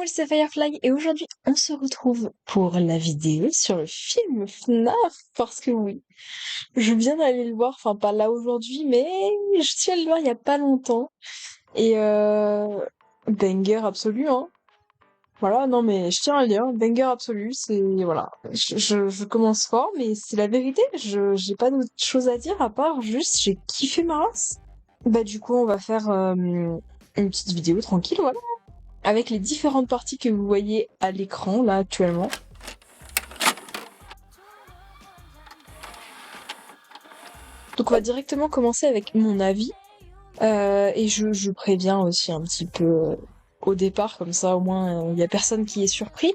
moi c'est Firefly et aujourd'hui on se retrouve pour la vidéo sur le film FNAF parce que oui, je viens d'aller le voir, enfin pas là aujourd'hui mais je suis allée le voir il y a pas longtemps et banger absolu hein. Voilà, non mais je tiens à le dire, banger absolu, c'est voilà, je commence fort mais c'est la vérité, j'ai pas d'autre chose à dire à part juste j'ai kiffé ma race. Bah du coup on va faire une petite vidéo tranquille voilà avec les différentes parties que vous voyez à l'écran là actuellement. Donc on va directement commencer avec mon avis et je préviens aussi un petit peu au départ comme ça au moins il y a personne qui est surpris.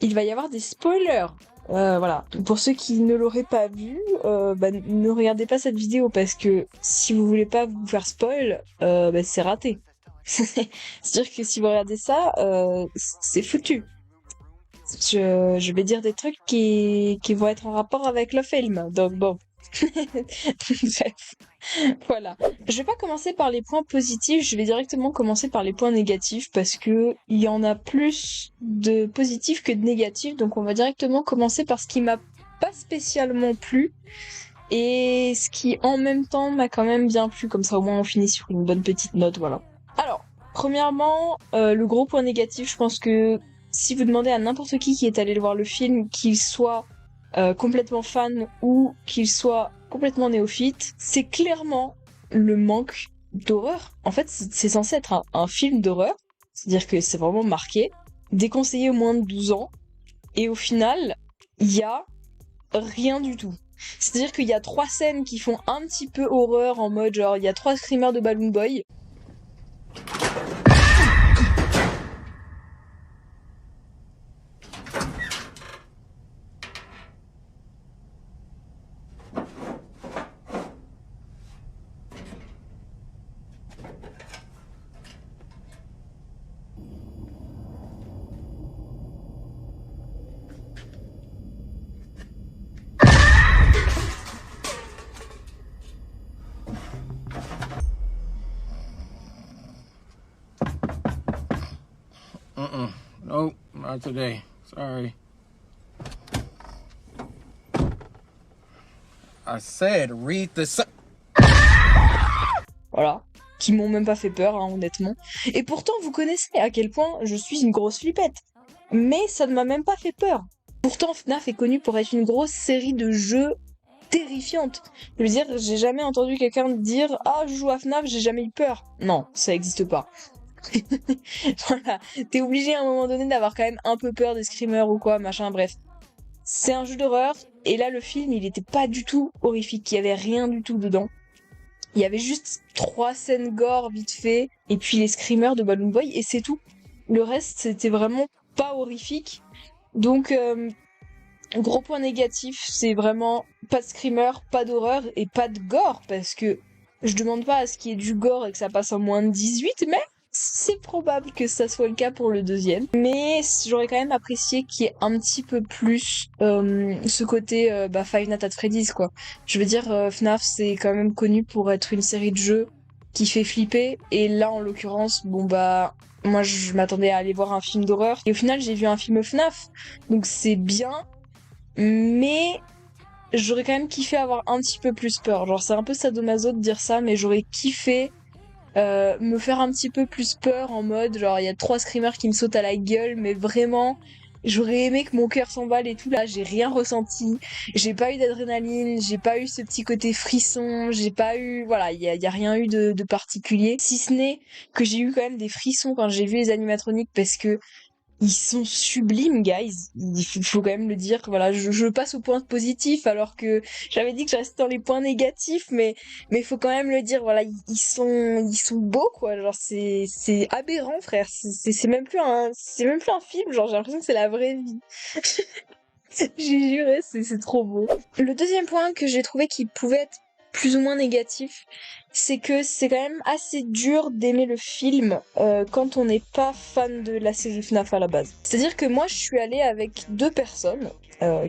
Il va y avoir des spoilers. Voilà. Pour ceux qui ne l'auraient pas vu, ne regardez pas cette vidéo parce que si vous voulez pas vous faire spoil, c'est raté. C'est-à-dire que si vous regardez ça, c'est foutu. Je vais dire des trucs qui vont être en rapport avec le film. Donc bon. Bref. Voilà. Je vais pas commencer par les points positifs, je vais directement commencer par les points négatifs parce que il y en a plus de positifs que de négatifs, donc on va directement commencer par ce qui m'a pas spécialement plu et ce qui en même temps m'a quand même bien plu, comme ça au moins on finit sur une bonne petite note, voilà. Alors, premièrement, le gros point négatif, je pense que si vous demandez à n'importe qui est allé voir le film, qu'il soit complètement fan ou qu'il soit complètement néophyte, c'est clairement le manque d'horreur. En fait, c'est censé être un film d'horreur, c'est-à-dire que c'est vraiment marqué, déconseillé aux moins de 12 ans, et au final, il y a rien du tout. C'est-à-dire qu'il y a 3 scènes qui font un petit peu horreur en mode genre il y a 3 screamers de Balloon Boy. Nope, not today. Sorry. I said read the Voilà. Qui m'ont même pas fait peur, hein, honnêtement. Et pourtant, vous connaissez à quel point je suis une grosse flippette. Mais ça ne m'a même pas fait peur. Pourtant, FNAF est connu pour être une grosse série de jeux terrifiante. Je veux dire, j'ai jamais entendu quelqu'un dire « Ah, je joue à FNAF, j'ai jamais eu peur ». Non, ça existe pas. Voilà, t'es obligé à un moment donné d'avoir quand même un peu peur des screamers ou quoi, machin, bref. C'est un jeu d'horreur, et là le film il était pas du tout horrifique, il y avait rien du tout dedans. Il y avait juste 3 scènes gore vite fait, et puis les screamers de Balloon Boy, et c'est tout. Le reste c'était vraiment pas horrifique. Donc gros point négatif, c'est vraiment pas de screamer, pas d'horreur et pas de gore, parce que je demande pas à ce qu'il y ait du gore et que ça passe en moins de 18, mais c'est probable que ça soit le cas pour le deuxième. Mais j'aurais quand même apprécié qu'il y ait un petit peu plus ce côté Five Nights at Freddy's, quoi. Je veux dire, FNAF, c'est quand même connu pour être une série de jeux qui fait flipper, et là, en l'occurrence, moi, je m'attendais à aller voir un film d'horreur, et au final, j'ai vu un film FNAF, donc c'est bien, mais j'aurais quand même kiffé avoir un petit peu plus peur. Genre, c'est un peu sadomaso de dire ça, mais j'aurais kiffé me faire un petit peu plus peur en mode, genre, il y a 3 screamers qui me sautent à la gueule, mais vraiment, j'aurais aimé que mon cœur s'emballe et tout. Là, j'ai rien ressenti. J'ai pas eu d'adrénaline, j'ai pas eu ce petit côté frisson, j'ai pas eu... Voilà, il y a rien eu de particulier. Si ce n'est que j'ai eu quand même des frissons quand j'ai vu les animatroniques parce que ils sont sublimes, guys. Il faut quand même le dire. Voilà, je passe au point positif alors que j'avais dit que je restais dans les points négatifs, mais il faut quand même le dire. Voilà, ils sont beaux quoi. Genre c'est aberrant, frère. C'est même plus un film. Genre j'ai l'impression que c'est la vraie vie. J'ai juré, c'est trop beau. Le deuxième point que j'ai trouvé qui pouvait être plus ou moins négatif, c'est que c'est quand même assez dur d'aimer le film quand on n'est pas fan de la série FNAF à la base. C'est-à-dire que moi je suis allée avec 2 personnes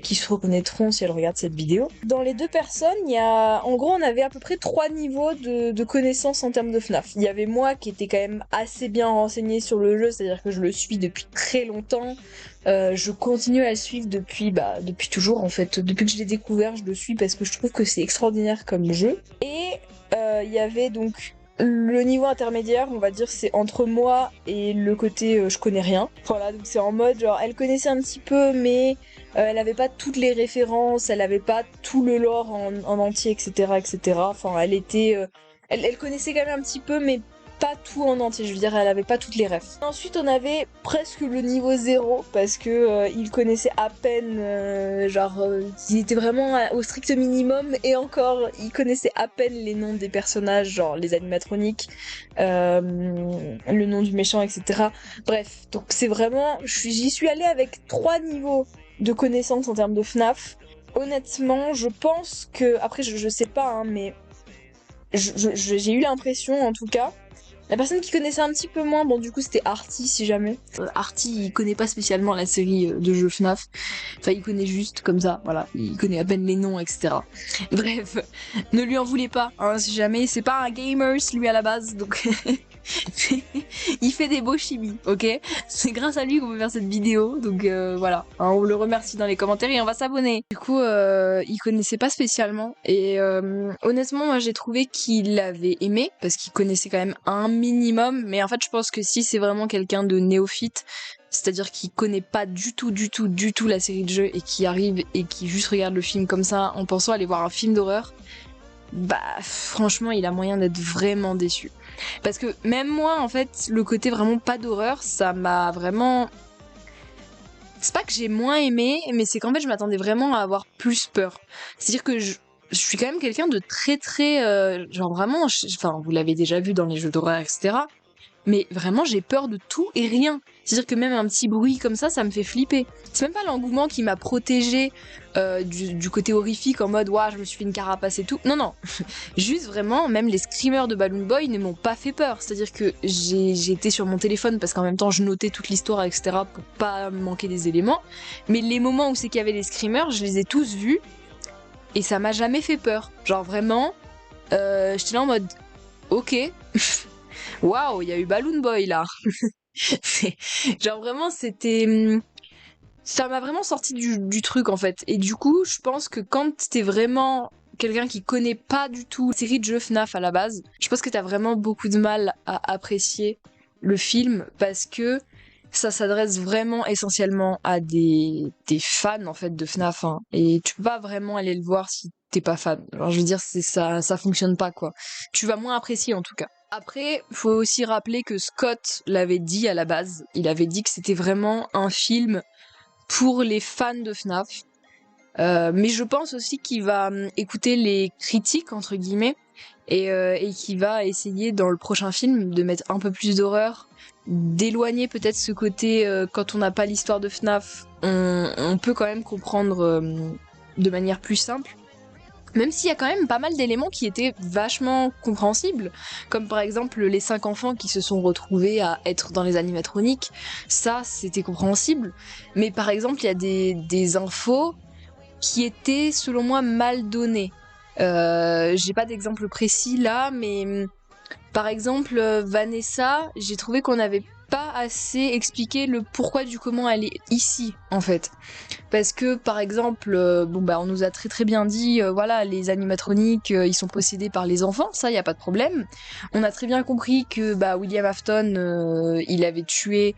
qui se reconnaîtront si elles regardent cette vidéo. Dans les deux personnes, il y a, en gros, on avait à peu près 3 niveaux de connaissances en termes de FNAF. Il y avait moi qui était quand même assez bien renseignée sur le jeu, c'est-à-dire que je le suis depuis très longtemps. Je continue à le suivre depuis toujours en fait. Depuis que je l'ai découvert, je le suis parce que je trouve que c'est extraordinaire comme jeu. Et il y avait donc le niveau intermédiaire, on va dire, c'est entre moi et le côté je connais rien. Voilà, donc c'est en mode genre elle connaissait un petit peu, mais elle avait pas toutes les références, elle avait pas tout le lore en entier, etc., etc. Enfin, elle connaissait quand même un petit peu, mais pas tout en entier. Je veux dire, elle avait pas toutes les refs. Ensuite, on avait presque le niveau 0 parce que il connaissait à peine, il était vraiment au strict minimum et encore, il connaissait à peine les noms des personnages, genre les animatroniques, le nom du méchant, etc. Bref, donc c'est vraiment, j'y suis allée avec 3 niveaux de connaissances en termes de FNAF. Honnêtement, je pense que, après je sais pas, hein, mais j'ai eu l'impression en tout cas. La personne qui connaissait un petit peu moins, bon du coup c'était Arty si jamais. Arty il connaît pas spécialement la série de jeux FNAF. Enfin il connaît juste comme ça, voilà. Il connaît à peine les noms, etc. Bref, ne lui en voulez pas, hein, si jamais. C'est pas un gamer lui à la base, donc... il fait des beaux chimis, ok? C'est grâce à lui qu'on peut faire cette vidéo, donc voilà. Hein, on le remercie dans les commentaires et on va s'abonner. Du coup, il connaissait pas spécialement et honnêtement, moi j'ai trouvé qu'il l'avait aimé parce qu'il connaissait quand même un minimum. Mais en fait, je pense que si c'est vraiment quelqu'un de néophyte, c'est-à-dire qui connaît pas du tout la série de jeux et qui arrive et qui juste regarde le film comme ça en pensant aller voir un film d'horreur, bah franchement, il a moyen d'être vraiment déçu. Parce que même moi, en fait, le côté vraiment pas d'horreur, ça m'a vraiment... C'est pas que j'ai moins aimé, mais c'est qu'en fait, je m'attendais vraiment à avoir plus peur. C'est-à-dire que je suis quand même quelqu'un de très... genre vraiment, enfin, vous l'avez déjà vu dans les jeux d'horreur, etc. Mais vraiment, j'ai peur de tout et rien. C'est-à-dire que même un petit bruit comme ça me fait flipper. C'est même pas l'engouement qui m'a protégée du côté horrifique en mode ouah, je me suis fait une carapace et tout. Non, non. Juste vraiment, même les screamers de Balloon Boy ne m'ont pas fait peur. C'est-à-dire que j'ai été sur mon téléphone parce qu'en même temps je notais toute l'histoire, etc. pour pas manquer des éléments. Mais les moments où c'est qu'il y avait les screamers, je les ai tous vus et ça m'a jamais fait peur. Genre vraiment, j'étais là en mode ok. Waouh, il y a eu Balloon Boy là. Genre vraiment, c'était... Ça m'a vraiment sorti du truc en fait. Et du coup, je pense que quand t'es vraiment quelqu'un qui connaît pas du tout la série de jeux FNAF à la base, je pense que t'as vraiment beaucoup de mal à apprécier le film parce que ça s'adresse vraiment essentiellement à des fans en fait de FNAF. Hein. Et tu peux pas vraiment aller le voir si t'es pas fan. Alors je veux dire, ça fonctionne pas quoi. Tu vas moins apprécier en tout cas. Après, faut aussi rappeler que Scott l'avait dit à la base. Il avait dit que c'était vraiment un film pour les fans de FNAF. Mais je pense aussi qu'il va écouter les critiques, entre guillemets, et qu'il va essayer dans le prochain film de mettre un peu plus d'horreur, d'éloigner peut-être ce côté, quand on n'a pas l'histoire de FNAF, on peut quand même comprendre de manière plus simple. Même s'il y a quand même pas mal d'éléments qui étaient vachement compréhensibles, comme par exemple les 5 enfants qui se sont retrouvés à être dans les animatroniques, ça c'était compréhensible. Mais par exemple, il y a des infos qui étaient selon moi mal données. J'ai pas d'exemple précis là, mais par exemple, Vanessa, j'ai trouvé qu'on n'avait pas assez expliqué le pourquoi du comment elle est ici, en fait. Parce que, par exemple, on nous a très bien dit, voilà, les animatroniques, ils sont possédés par les enfants, ça, y a pas de problème. On a très bien compris que, William Afton, il avait tué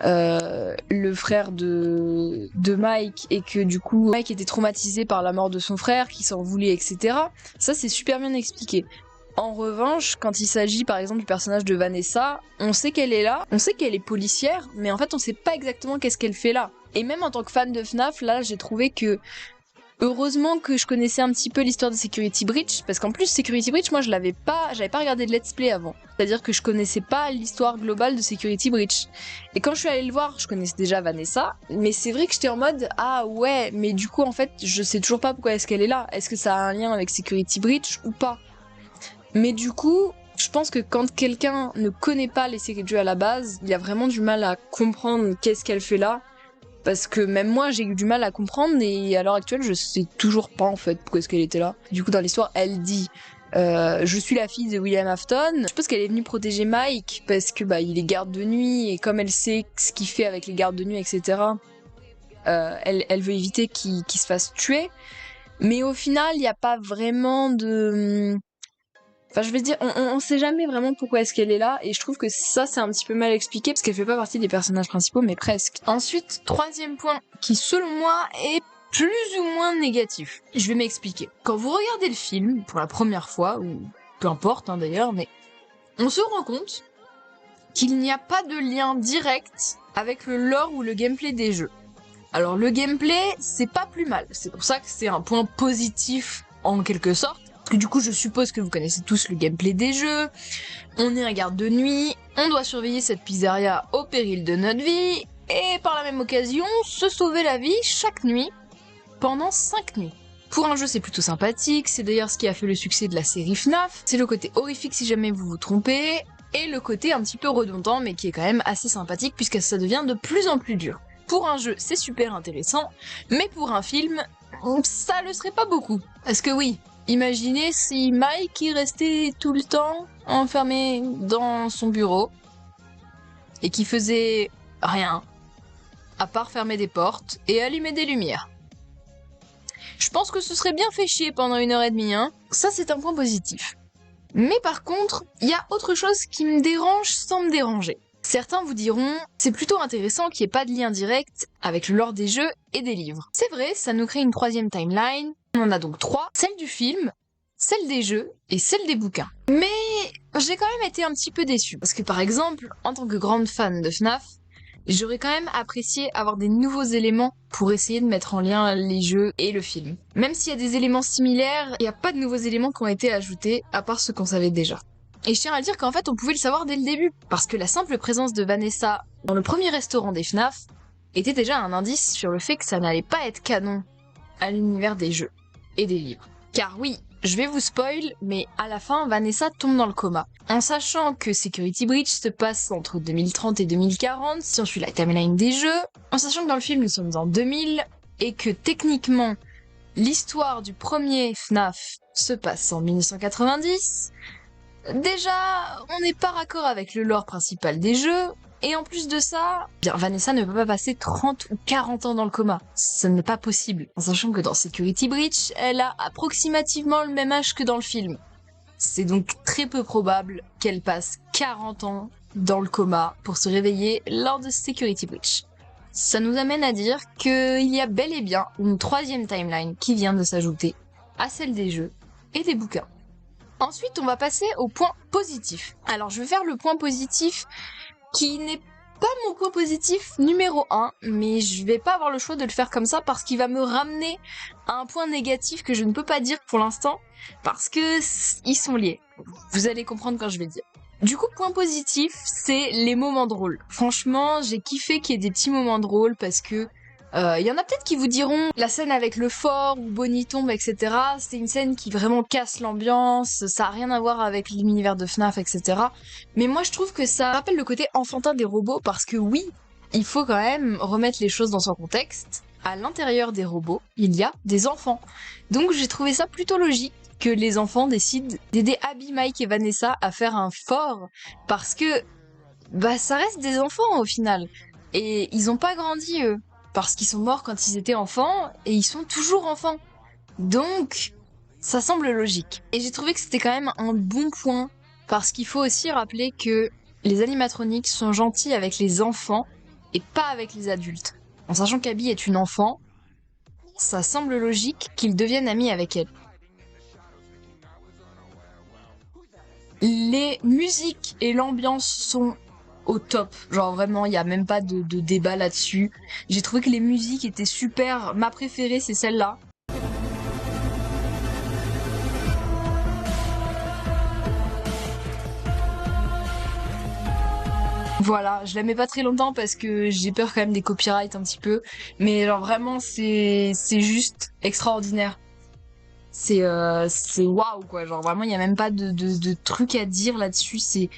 le frère de Mike, et que, du coup, Mike était traumatisé par la mort de son frère, qui s'en voulait, etc. Ça, c'est super bien expliqué. En revanche, quand il s'agit par exemple du personnage de Vanessa, on sait qu'elle est là, on sait qu'elle est policière, mais en fait on sait pas exactement qu'est-ce qu'elle fait là. Et même en tant que fan de FNAF, là j'ai trouvé que heureusement que je connaissais un petit peu l'histoire de Security Breach, parce qu'en plus Security Breach, moi j'avais pas regardé de let's play avant. C'est-à-dire que je connaissais pas l'histoire globale de Security Breach. Et quand je suis allée le voir, je connaissais déjà Vanessa, mais c'est vrai que j'étais en mode ah ouais, mais du coup en fait je sais toujours pas pourquoi est-ce qu'elle est là. Est-ce que ça a un lien avec Security Breach ou pas? Mais du coup, je pense que quand quelqu'un ne connaît pas les séries de jeux à la base, il a vraiment du mal à comprendre qu'est-ce qu'elle fait là. Parce que même moi, j'ai eu du mal à comprendre, et à l'heure actuelle, je sais toujours pas, en fait, pourquoi est-ce qu'elle était là. Du coup, dans l'histoire, elle dit je suis la fille de William Afton. Je suppose qu'elle est venue protéger Mike, parce que il est garde de nuit, et comme elle sait ce qu'il fait avec les gardes de nuit, etc., elle veut éviter qu'il se fasse tuer. Mais au final, il n'y a pas vraiment de... Enfin, je veux dire, on sait jamais vraiment pourquoi est-ce qu'elle est là, et je trouve que ça, c'est un petit peu mal expliqué, parce qu'elle fait pas partie des personnages principaux, mais presque. Ensuite, troisième point, qui selon moi est plus ou moins négatif. Je vais m'expliquer. Quand vous regardez le film, pour la première fois, ou peu importe d'ailleurs, mais on se rend compte qu'il n'y a pas de lien direct avec le lore ou le gameplay des jeux. Alors le gameplay, c'est pas plus mal, c'est pour ça que c'est un point positif en quelque sorte. Parce que du coup, je suppose que vous connaissez tous le gameplay des jeux. On est un garde de nuit, on doit surveiller cette pizzeria au péril de notre vie, et par la même occasion, se sauver la vie chaque nuit, pendant 5 nuits. Pour un jeu, c'est plutôt sympathique, c'est d'ailleurs ce qui a fait le succès de la série FNAF. C'est le côté horrifique si jamais vous vous trompez, et le côté un petit peu redondant, mais qui est quand même assez sympathique, puisque ça devient de plus en plus dur. Pour un jeu, c'est super intéressant, mais pour un film, ça le serait pas beaucoup. Parce que oui, imaginez si Mike y restait tout le temps enfermé dans son bureau et qui faisait rien, à part fermer des portes et allumer des lumières. Je pense que ce serait bien fait chier pendant 1h30, hein. Ça, c'est un point positif. Mais par contre, il y a autre chose qui me dérange sans me déranger. Certains vous diront, c'est plutôt intéressant qu'il n'y ait pas de lien direct avec le lore des jeux et des livres. C'est vrai, ça nous crée une troisième timeline. On en a donc 3, celle du film, celle des jeux et celle des bouquins. Mais j'ai quand même été un petit peu déçue. Parce que par exemple, en tant que grande fan de FNAF, j'aurais quand même apprécié avoir des nouveaux éléments pour essayer de mettre en lien les jeux et le film. Même s'il y a des éléments similaires, il n'y a pas de nouveaux éléments qui ont été ajoutés, à part ceux qu'on savait déjà. Et je tiens à dire qu'en fait, on pouvait le savoir dès le début, parce que la simple présence de Vanessa dans le premier restaurant des FNAF était déjà un indice sur le fait que ça n'allait pas être canon à l'univers des jeux et des livres. Car oui, je vais vous spoil, mais à la fin, Vanessa tombe dans le coma. En sachant que Security Breach se passe entre 2030 et 2040, si on suit la timeline des jeux, en sachant que dans le film, nous sommes en 2000, et que techniquement, l'histoire du premier FNAF se passe en 1990, déjà, on n'est pas raccord avec le lore principal des jeux, et en plus de ça, Vanessa ne peut pas passer 30 ou 40 ans dans le coma. Ce n'est pas possible. En sachant que dans Security Breach, elle a approximativement le même âge que dans le film. C'est donc très peu probable qu'elle passe 40 ans dans le coma pour se réveiller lors de Security Breach. Ça nous amène à dire qu'il y a bel et bien une troisième timeline qui vient de s'ajouter à celle des jeux et des bouquins. Ensuite, on va passer au point positif. Alors, je vais faire le point positif qui n'est pas mon point positif numéro 1, mais je vais pas avoir le choix de le faire comme ça parce qu'il va me ramener à un point négatif que je ne peux pas dire pour l'instant, parce que ils sont liés. Vous allez comprendre quand je vais le dire. Du coup, point positif, c'est les moments drôles. Franchement, j'ai kiffé qu'il y ait des petits moments drôles parce que y en a peut-être qui vous diront la scène avec le fort où Bonnie tombe, etc. C'est une scène qui vraiment casse l'ambiance, ça a rien à voir avec l'univers de FNAF, etc. Mais moi je trouve que ça rappelle le côté enfantin des robots parce que oui, il faut quand même remettre les choses dans son contexte. À l'intérieur des robots, il y a des enfants. Donc j'ai trouvé ça plutôt logique que les enfants décident d'aider Abby, Mike et Vanessa à faire un fort parce que ça reste des enfants au final. Et ils ont pas grandi eux. Parce qu'ils sont morts quand ils étaient enfants, et ils sont toujours enfants. Donc, ça semble logique. Et j'ai trouvé que c'était quand même un bon point, parce qu'il faut aussi rappeler que les animatroniques sont gentils avec les enfants, et pas avec les adultes. En sachant qu'Abby est une enfant, ça semble logique qu'ils deviennent amis avec elle. Les musiques et l'ambiance sont au top. Genre vraiment, il y a même pas de débat là-dessus. J'ai trouvé que les musiques étaient super. Ma préférée, c'est celle-là. Voilà, je la mets pas très longtemps parce que j'ai peur quand même des copyrights un petit peu. Mais genre vraiment, c'est juste extraordinaire. C'est waouh quoi. Genre vraiment, il y a même pas de trucs à dire là-dessus. C'est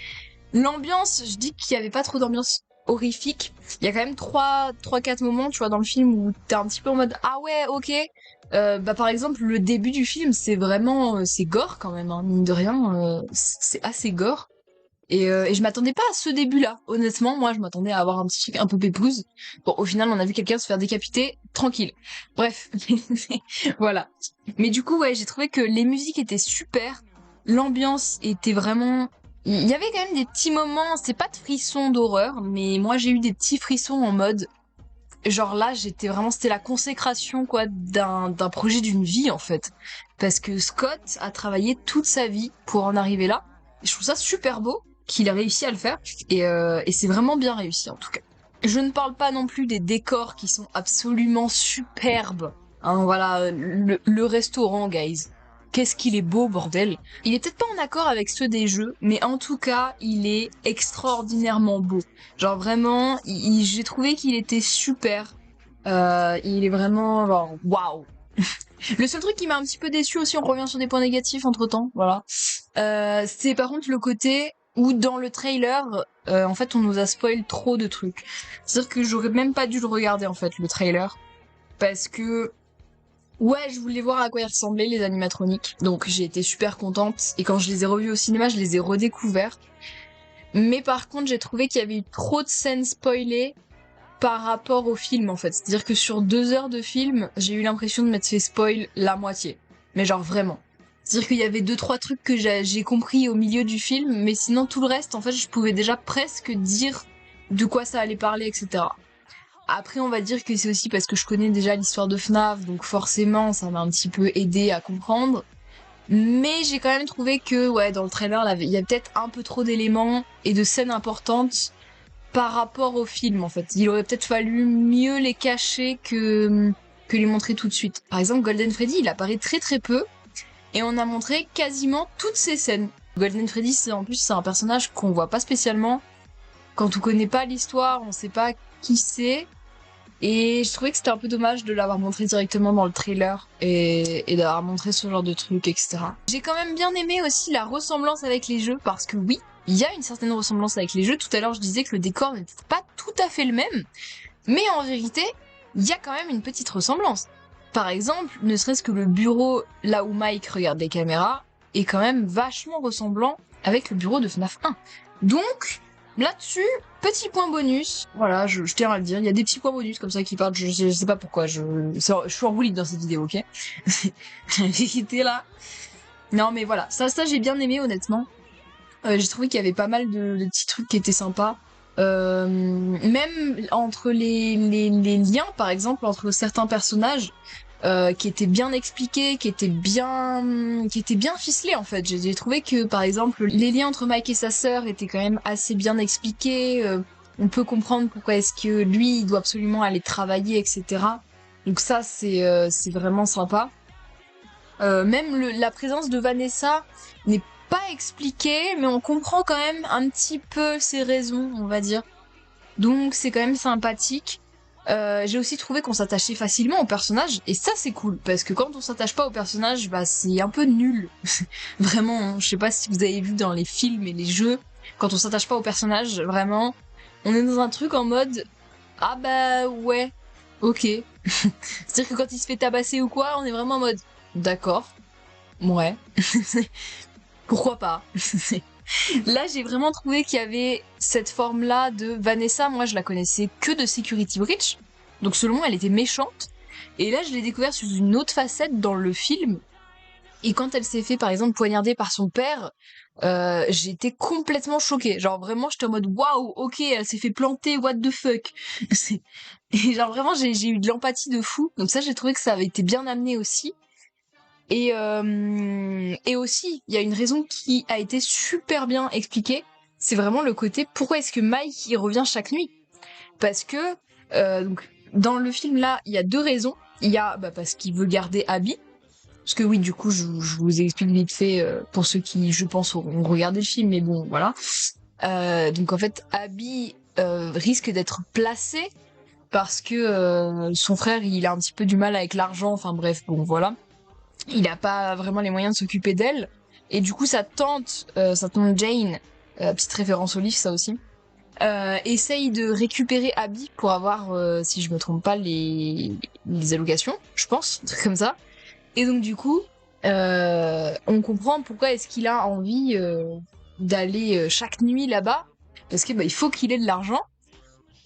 l'ambiance, je dis qu'il y avait pas trop d'ambiance horrifique. Il y a quand même 3-4 moments, tu vois, dans le film où t'es un petit peu en mode ah ouais, ok. Bah par exemple, le début du film, c'est vraiment c'est gore quand même, hein, mine de rien, c'est assez gore. Et je m'attendais pas à ce début-là. Honnêtement, moi, je m'attendais à avoir un petit truc un peu pépouze. Bon, au final, on a vu quelqu'un se faire décapiter, tranquille. Bref, voilà. Mais du coup, ouais, j'ai trouvé que les musiques étaient super. L'ambiance était vraiment... Il y avait quand même des petits moments, c'est pas de frissons d'horreur, mais moi, j'ai eu des petits frissons en mode... Genre là, j'étais vraiment... C'était la consécration, quoi, d'un projet d'une vie, en fait. Parce que Scott a travaillé toute sa vie pour en arriver là. Et je trouve ça super beau qu'il a réussi à le faire, et c'est vraiment bien réussi en tout cas. Je ne parle pas non plus des décors qui sont absolument superbes. Hein, voilà, le restaurant, guys. Qu'est-ce qu'il est beau, bordel. Il est peut-être pas en accord avec ceux des jeux, mais en tout cas, il est extraordinairement beau. Genre vraiment, j'ai trouvé qu'il était super. Il est vraiment genre waouh. Le seul truc qui m'a un petit peu déçu aussi, on revient sur des points négatifs entre temps, voilà. C'est par contre le côté où dans le trailer, en fait, on nous a spoil trop de trucs. C'est-à-dire que j'aurais même pas dû le regarder en fait, le trailer, parce que ouais, je voulais voir à quoi ils ressemblaient les animatroniques, donc j'ai été super contente. Et quand je les ai revus au cinéma, je les ai redécouverts. Mais par contre, j'ai trouvé qu'il y avait eu trop de scènes spoilées par rapport au film en fait. C'est-à-dire que sur 2 heures de film, j'ai eu l'impression de m'être fait spoil la moitié. Mais genre vraiment. C'est-à-dire qu'il y avait 2-3 trucs que j'ai compris au milieu du film, mais sinon tout le reste, en fait, je pouvais déjà presque dire de quoi ça allait parler, etc. Après, on va dire que c'est aussi parce que je connais déjà l'histoire de FNAF, donc forcément, ça m'a un petit peu aidé à comprendre. Mais j'ai quand même trouvé que, ouais, dans le trailer, il y a peut-être un peu trop d'éléments et de scènes importantes par rapport au film, en fait. Il aurait peut-être fallu mieux les cacher que les montrer tout de suite. Par exemple, Golden Freddy, il apparaît très très peu, et on a montré quasiment toutes ces scènes. Golden Freddy, en plus, c'est un personnage qu'on voit pas spécialement. Quand on connaît pas l'histoire, on sait pas qui c'est. Et je trouvais que c'était un peu dommage de l'avoir montré directement dans le trailer et d'avoir montré ce genre de trucs, etc. J'ai quand même bien aimé aussi la ressemblance avec les jeux, parce que oui, il y a une certaine ressemblance avec les jeux. Tout à l'heure, je disais que le décor n'était pas tout à fait le même, mais en vérité, il y a quand même une petite ressemblance. Par exemple, ne serait-ce que le bureau là où Mike regarde les caméras est quand même vachement ressemblant avec le bureau de FNAF 1. Donc, là-dessus, petit point bonus. Voilà, je tiens à le dire. Il y a des petits points bonus comme ça qui partent. Je sais pas pourquoi. Je suis en roue libre dans cette vidéo, ok? La vérité là. Non, mais voilà. Ça j'ai bien aimé, honnêtement. J'ai trouvé qu'il y avait pas mal de petits trucs qui étaient sympas. Même entre les liens, par exemple, entre certains personnages, qui étaient bien expliqués, qui étaient bien ficelés en fait. J'ai trouvé que par exemple les liens entre Mike et sa sœur étaient quand même assez bien expliqués. On peut comprendre pourquoi est-ce que lui il doit absolument aller travailler, etc. Donc ça c'est vraiment sympa. Même la présence de Vanessa n'est pas expliquée, mais on comprend quand même un petit peu ses raisons, on va dire. Donc c'est quand même sympathique. J'ai aussi trouvé qu'on s'attachait facilement au personnage, et ça c'est cool, parce que quand on s'attache pas au personnage, bah c'est un peu nul. Vraiment, hein, je sais pas si vous avez vu dans les films et les jeux, quand on s'attache pas au personnage, vraiment, on est dans un truc en mode ah bah ouais, ok. C'est-à-dire que quand il se fait tabasser ou quoi, on est vraiment en mode d'accord, ouais, pourquoi pas. Là, j'ai vraiment trouvé qu'il y avait cette forme-là de Vanessa. Moi, je la connaissais que de Security Breach. Donc, selon moi, elle était méchante. Et là, je l'ai découvert sous une autre facette dans le film. Et quand elle s'est fait, par exemple, poignarder par son père, j'ai été complètement choquée. Genre, vraiment, j'étais en mode, waouh, ok, elle s'est fait planter, what the fuck. Et genre, vraiment, j'ai eu de l'empathie de fou. Donc ça, j'ai trouvé que ça avait été bien amené aussi. Et aussi, il y a une raison qui a été super bien expliquée. C'est vraiment le côté pourquoi est-ce que Mike il revient chaque nuit. Parce que donc dans le film là, il y a 2 raisons. Il y a parce qu'il veut garder Abby. Parce que oui, du coup, je vous explique vite fait pour ceux qui, je pense, auront regardé le film, mais bon, voilà. Donc en fait, Abby risque d'être placée parce que son frère, il a un petit peu du mal avec l'argent. Enfin bref, bon, voilà. Il a pas vraiment les moyens de s'occuper d'elle. Et du coup, sa tante Jane, petite référence au livre, ça aussi, essaye de récupérer Abby pour avoir, si je me trompe pas, les allocations, je pense, un truc comme ça. Et donc du coup, on comprend pourquoi est-ce qu'il a envie d'aller chaque nuit là-bas, parce que bah, il faut qu'il ait de l'argent.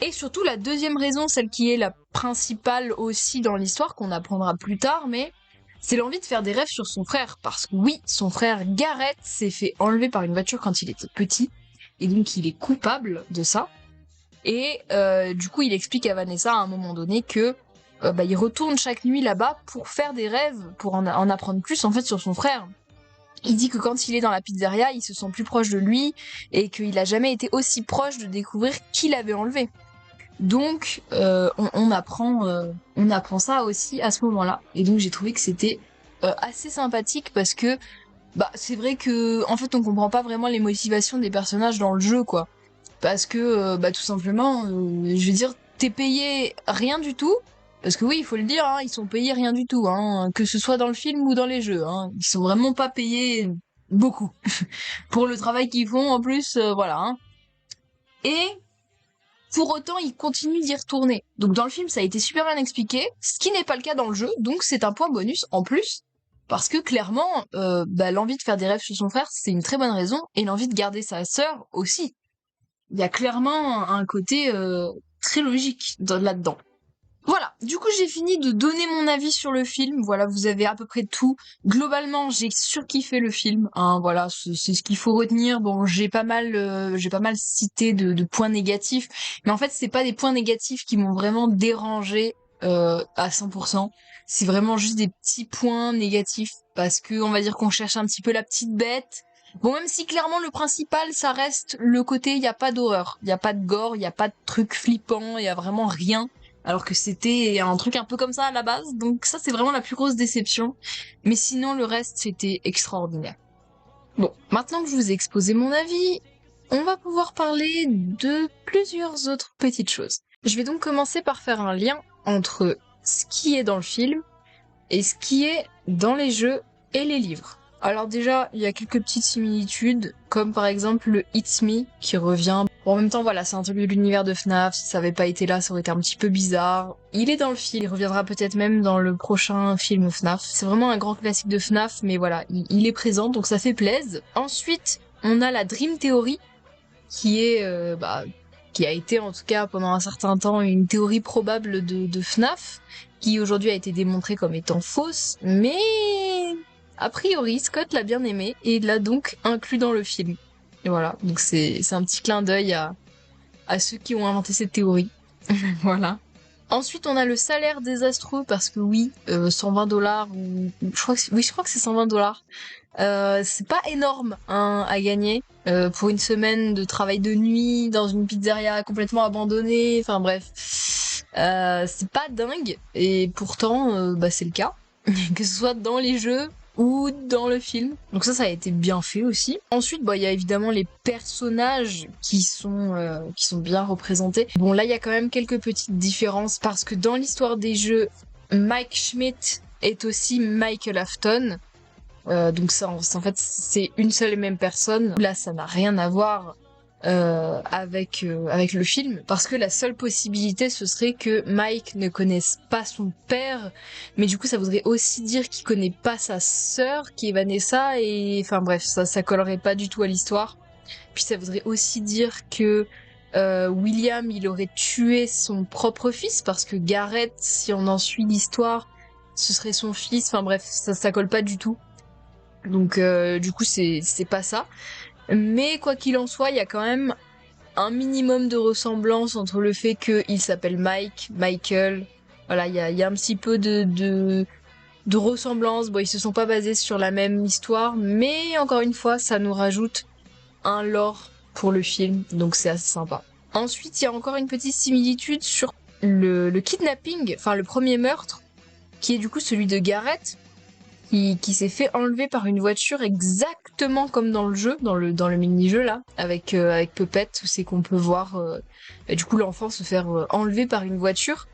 Et surtout la deuxième raison, celle qui est la principale aussi dans l'histoire, qu'on apprendra plus tard, mais c'est l'envie de faire des rêves sur son frère. Parce que oui, son frère Gareth s'est fait enlever par une voiture quand il était petit, et donc il est coupable de ça. Et du coup, il explique à Vanessa à un moment donné que bah, il retourne chaque nuit là-bas pour faire des rêves, pour en apprendre plus en fait sur son frère. Il dit que quand il est dans la pizzeria, il se sent plus proche de lui et qu'il a jamais été aussi proche de découvrir qui l'avait enlevé. Donc on apprend ça aussi à ce moment-là. Et donc j'ai trouvé que c'était assez sympathique parce que bah c'est vrai que en fait on comprend pas vraiment les motivations des personnages dans le jeu quoi. Parce que bah tout simplement, je veux dire, t'es payé rien du tout. Parce que oui, il faut le dire, hein, ils sont payés rien du tout, hein, que ce soit dans le film ou dans les jeux. Hein, ils sont vraiment pas payés beaucoup pour le travail qu'ils font en plus, voilà. Hein. Et pour autant, ils continuent d'y retourner. Donc dans le film, ça a été super bien expliqué, ce qui n'est pas le cas dans le jeu, donc c'est un point bonus en plus. Parce que clairement, bah, l'envie de faire des rêves sur son frère, c'est une très bonne raison, et l'envie de garder sa sœur aussi. Il y a clairement un côté très logique là-dedans. Voilà, du coup j'ai fini de donner mon avis sur le film, voilà, vous avez à peu près tout. Globalement, j'ai surkiffé le film, hein, voilà, c'est ce qu'il faut retenir. Bon, j'ai pas mal cité de points négatifs, mais en fait, c'est pas des points négatifs qui m'ont vraiment dérangé à 100%. C'est vraiment juste des petits points négatifs, parce que on va dire qu'on cherche un petit peu la petite bête. Bon, même si clairement le principal, ça reste le côté, il y a pas d'horreur, il y a pas de gore, il y a pas de trucs flippants, il y a vraiment rien. Alors que c'était un truc un peu comme ça à la base, donc ça c'est vraiment la plus grosse déception. Mais sinon le reste c'était extraordinaire. Bon, maintenant que je vous ai exposé mon avis, on va pouvoir parler de plusieurs autres petites choses. Je vais donc commencer par faire un lien entre ce qui est dans le film et ce qui est dans les jeux et les livres. Alors déjà, il y a quelques petites similitudes, comme par exemple le It's Me qui revient. Bon, en même temps, voilà, c'est un truc de l'univers de FNAF, si ça avait pas été là, ça aurait été un petit peu bizarre. Il est dans le film, il reviendra peut-être même dans le prochain film FNAF. C'est vraiment un grand classique de FNAF, mais voilà, il est présent, donc ça fait plaisir. Ensuite, on a la Dream Theory, qui est, qui a été en tout cas pendant un certain temps une théorie probable de FNAF, qui aujourd'hui a été démontrée comme étant fausse, mais a priori Scott l'a bien aimé et l'a donc inclus dans le film. Et voilà, donc c'est un petit clin d'œil à ceux qui ont inventé cette théorie. Voilà. Ensuite, on a le salaire désastreux parce que oui, 120 $, ou je crois que c'est 120 $. C'est pas énorme hein, à gagner pour une semaine de travail de nuit dans une pizzeria complètement abandonnée. Enfin bref, c'est pas dingue et pourtant bah, c'est le cas, que ce soit dans les jeux ou dans le film. Donc ça a été bien fait aussi. Ensuite, bah il y a évidemment les personnages qui sont bien représentés. Bon là, il y a quand même quelques petites différences parce que dans l'histoire des jeux, Mike Schmidt est aussi Michael Afton. Donc ça, en fait, c'est une seule et même personne. Là, ça n'a rien à voir avec le film, parce que la seule possibilité, ce serait que Mike ne connaisse pas son père, mais du coup, ça voudrait aussi dire qu'il connaît pas sa sœur, qui est Vanessa, et enfin bref, ça collerait pas du tout à l'histoire. Puis ça voudrait aussi dire que William, il aurait tué son propre fils, parce que Gareth, si on en suit l'histoire, ce serait son fils. Enfin bref, ça colle pas du tout. Donc du coup c'est pas ça. Mais quoi qu'il en soit, il y a quand même un minimum de ressemblance entre le fait qu'il s'appelle Mike, Michael. Voilà, il y a un petit peu de ressemblance. Bon, ils se sont pas basés sur la même histoire, mais encore une fois, ça nous rajoute un lore pour le film, donc c'est assez sympa. Ensuite, il y a encore une petite similitude sur le kidnapping, enfin le premier meurtre, qui est du coup celui de Gareth, qui s'est fait enlever par une voiture exactement comme dans le jeu, dans le mini-jeu là, avec Puppet, où c'est qu'on peut voir du coup l'enfant se faire enlever par une voiture.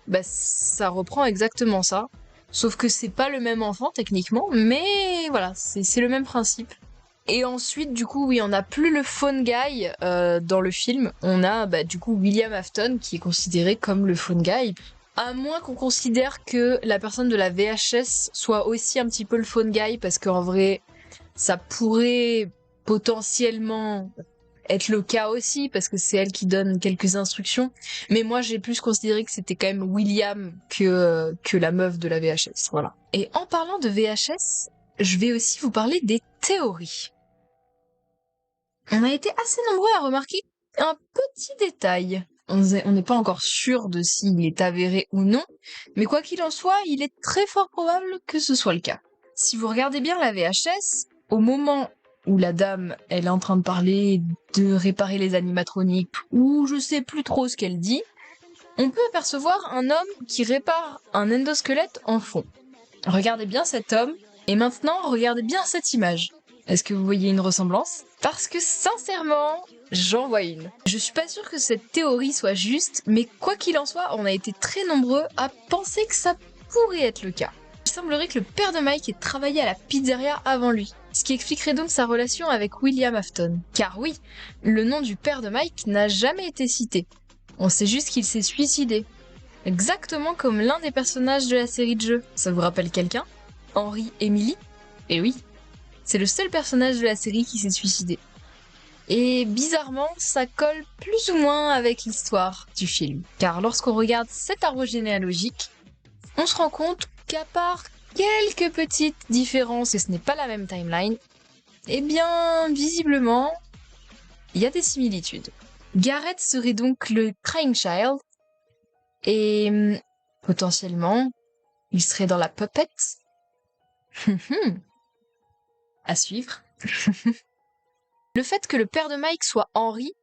Bah ça reprend exactement ça. Sauf que c'est pas le même enfant techniquement, mais voilà, c'est le même principe. Et ensuite, du coup, oui, on n'a plus le phone guy dans le film. On a, du coup, William Afton qui est considéré comme le phone guy. À moins qu'on considère que la personne de la VHS soit aussi un petit peu le phone guy, parce qu'en vrai, ça pourrait potentiellement être le cas aussi, parce que c'est elle qui donne quelques instructions. Mais moi, j'ai plus considéré que c'était quand même William que la meuf de la VHS. Voilà. Et en parlant de VHS, je vais aussi vous parler des théories. On a été assez nombreux à remarquer un petit détail. On n'est pas encore sûr de s'il est avéré ou non, mais quoi qu'il en soit, il est très fort probable que ce soit le cas. Si vous regardez bien la VHS, au moment où la dame, elle est en train de parler de réparer les animatroniques, ou je sais plus trop ce qu'elle dit, on peut apercevoir un homme qui répare un endosquelette en fond. Regardez bien cet homme, et maintenant regardez bien cette image. Est-ce que vous voyez une ressemblance? Parce que sincèrement, j'en vois une. Je suis pas sûre que cette théorie soit juste, mais quoi qu'il en soit, on a été très nombreux à penser que ça pourrait être le cas. Il semblerait que le père de Mike ait travaillé à la pizzeria avant lui, ce qui expliquerait donc sa relation avec William Afton. Car oui, le nom du père de Mike n'a jamais été cité. On sait juste qu'il s'est suicidé. Exactement comme l'un des personnages de la série de jeux. Ça vous rappelle quelqu'un? Henry Emily? Eh oui, c'est le seul personnage de la série qui s'est suicidé. Et bizarrement, ça colle plus ou moins avec l'histoire du film. Car lorsqu'on regarde cet arbre généalogique, on se rend compte qu'à part quelques petites différences et ce n'est pas la même timeline, eh bien, visiblement, il y a des similitudes. Garrett serait donc le Crying Child, et potentiellement, il serait dans la puppet. À suivre. Le fait que le père de Mike soit Henry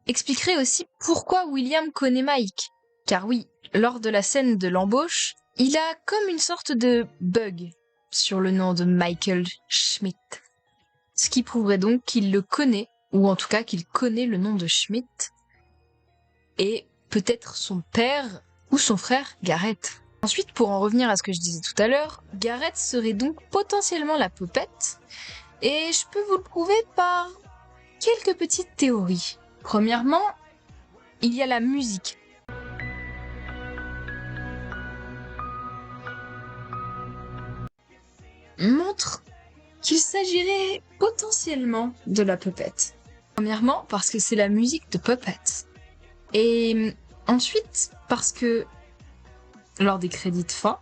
expliquerait aussi pourquoi William connaît Mike. Car oui, lors de la scène de l'embauche, il a comme une sorte de bug sur le nom de Michael Schmidt. Ce qui prouverait donc qu'il le connaît, ou en tout cas qu'il connaît le nom de Schmidt, et peut-être son père ou son frère Garrett. Ensuite, pour en revenir à ce que je disais tout à l'heure, Garrett serait donc potentiellement la poupette, et je peux vous le prouver par quelques petites théories. Premièrement, il y a la musique. Montre qu'il s'agirait potentiellement de la poupette. Premièrement, parce que c'est la musique de Puppet. Et ensuite, parce que lors des crédits de fin,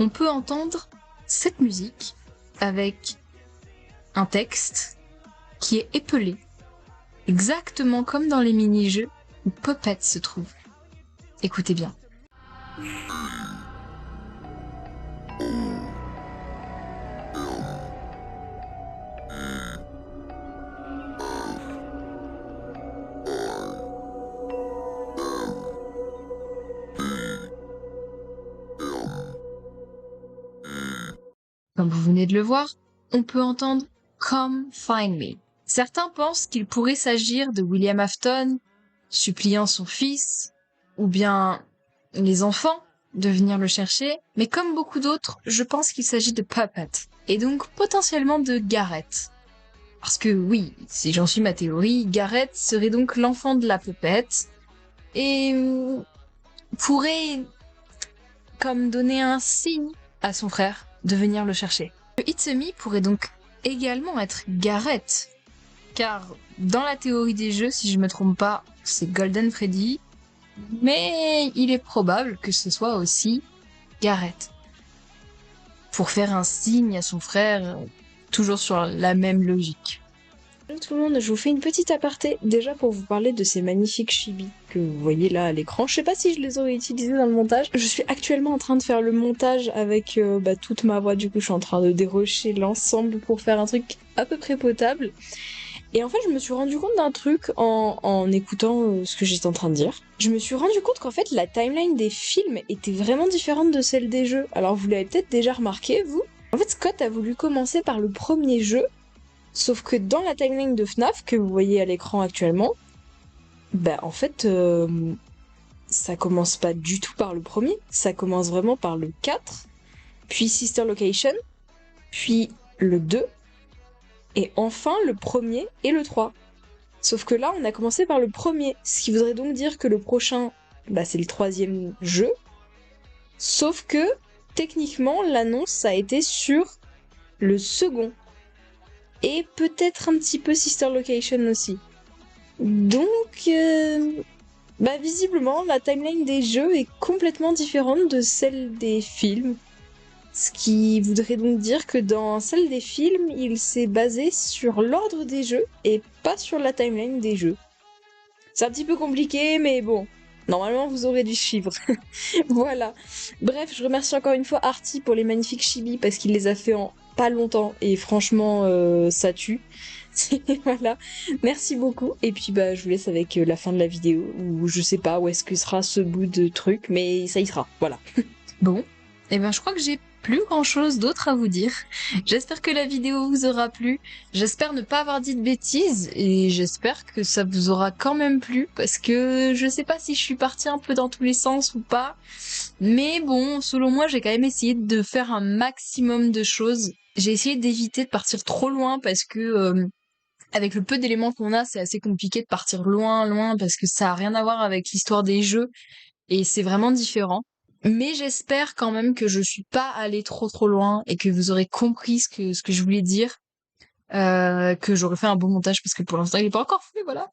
on peut entendre cette musique avec un texte qui est épelé, exactement comme dans les mini-jeux où Puppet se trouve. Écoutez bien. Comme vous venez de le voir, on peut entendre « Come find me ». Certains pensent qu'il pourrait s'agir de William Afton suppliant son fils, ou bien les enfants, de venir le chercher, mais comme beaucoup d'autres, je pense qu'il s'agit de Puppet, et donc potentiellement de Garrett. Parce que oui, si j'en suis ma théorie, Garrett serait donc l'enfant de la poupette, et pourrait comme donner un signe à son frère de venir le chercher. Le It's Me pourrait donc également être Garrett, car dans la théorie des jeux, si je me trompe pas, c'est Golden Freddy, mais il est probable que ce soit aussi Garrett. Pour faire un signe à son frère, toujours sur la même logique. Hello tout le monde, je vous fais une petite aparté, déjà pour vous parler de ces magnifiques chibis que vous voyez là à l'écran. Je sais pas si je les aurais utilisés dans le montage. Je suis actuellement en train de faire le montage avec toute ma voix, du coup je suis en train de dérocher l'ensemble pour faire un truc à peu près potable. Et en fait je me suis rendu compte d'un truc en écoutant ce que j'étais en train de dire. Je me suis rendu compte qu'en fait la timeline des films était vraiment différente de celle des jeux. Alors vous l'avez peut-être déjà remarqué vous. En fait Scott a voulu commencer par le premier jeu. Sauf que dans la timeline de FNAF que vous voyez à l'écran actuellement, en fait, ça commence pas du tout par le premier, ça commence vraiment par le 4, puis Sister Location, puis le 2, et enfin le premier et le 3. Sauf que là, on a commencé par le premier, ce qui voudrait donc dire que le prochain, bah, c'est le 3e jeu. Sauf que, techniquement, l'annonce a été sur le second. Et peut-être un petit peu Sister Location aussi. Donc, bah, visiblement, la timeline des jeux est complètement différente de celle des films. Ce qui voudrait donc dire que dans celle des films, il s'est basé sur l'ordre des jeux et pas sur la timeline des jeux. C'est un petit peu compliqué, mais bon. Normalement, vous aurez dû suivre. Voilà. Bref, je remercie encore une fois Arty pour les magnifiques chibis parce qu'il les a fait en pas longtemps et franchement, ça tue. Voilà. Merci beaucoup. Et puis, bah, je vous laisse avec la fin de la vidéo où je sais pas où est-ce que sera ce bout de truc, mais ça y sera. Voilà. Bon. Eh ben, je crois que j'ai plus grand chose d'autre à vous dire. J'espère que la vidéo vous aura plu. J'espère ne pas avoir dit de bêtises et j'espère que ça vous aura quand même plu parce que je sais pas si je suis partie un peu dans tous les sens ou pas. Mais bon, selon moi, j'ai quand même essayé de faire un maximum de choses. J'ai essayé d'éviter de partir trop loin parce que avec le peu d'éléments qu'on a, c'est assez compliqué de partir loin parce que ça a rien à voir avec l'histoire des jeux et c'est vraiment différent. Mais j'espère quand même que je suis pas allée trop loin et que vous aurez compris ce que je voulais dire. Que j'aurais fait un bon montage parce que pour l'instant il est pas encore fait, voilà.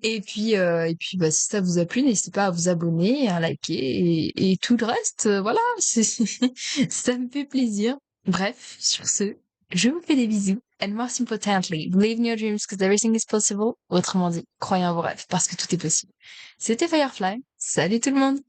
Et puis bah si ça vous a plu, n'hésitez pas à vous abonner, à liker et tout le reste, voilà, ça me fait plaisir. Bref, sur ce, je vous fais des bisous. And most importantly, believe in your dreams because everything is possible. Autrement dit, croyez en vos rêves parce que tout est possible. C'était Firefly. Salut tout le monde!